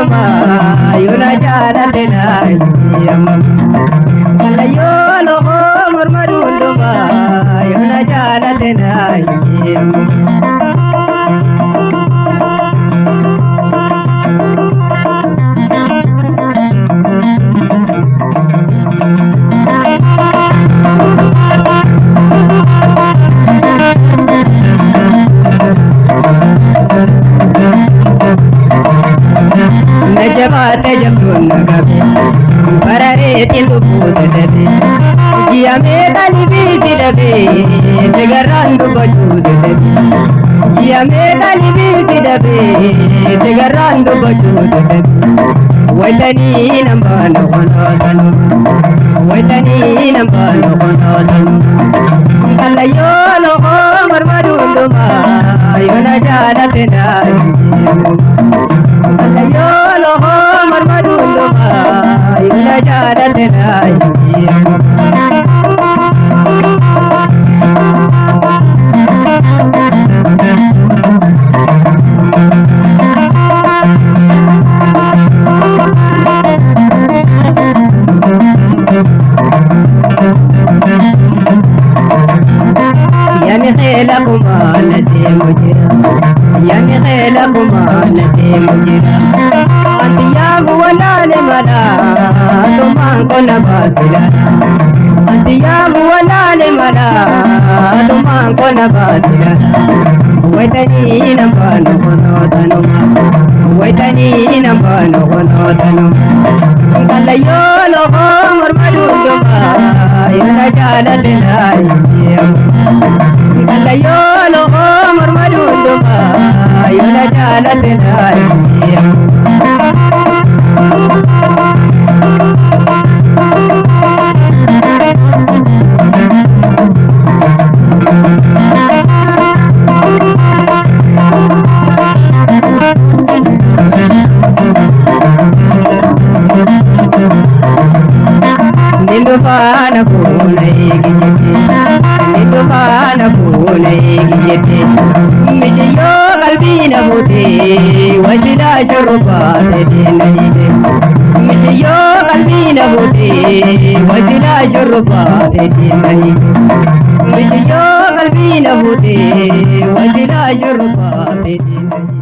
marmadunduma yuna jaalatena yamam kalayolo marmadunduma yuna jaalatena yamam Najabate jamrun nagabe parare tilupude debe jiyame dali biti debe tegarandu bajude debe jiyame dali biti debe tegarandu bajude debe waitani nambano kono waitani nambano kono kalayo lo marmadunduma yona jalatena kalayo marmadunduma yuna jaalatena yani khilakuma nati mujira yani khilakuma nati mujira antiyamu walale mala tumango na basila antiyamu walale mala tumango na basila waitani nambano kono tanu waitani nambano kono tanu kalayo lo marmadunduma yuna jaalatena kalayo lo marmadunduma yuna jaalatena Nindufana punai gijete mijiyo kalbina bute wajila shuruba dedinaide mijiyo kalbina bute wajila shuruba dedinaide mijiyo kalbina bute wajila shuruba dedinaide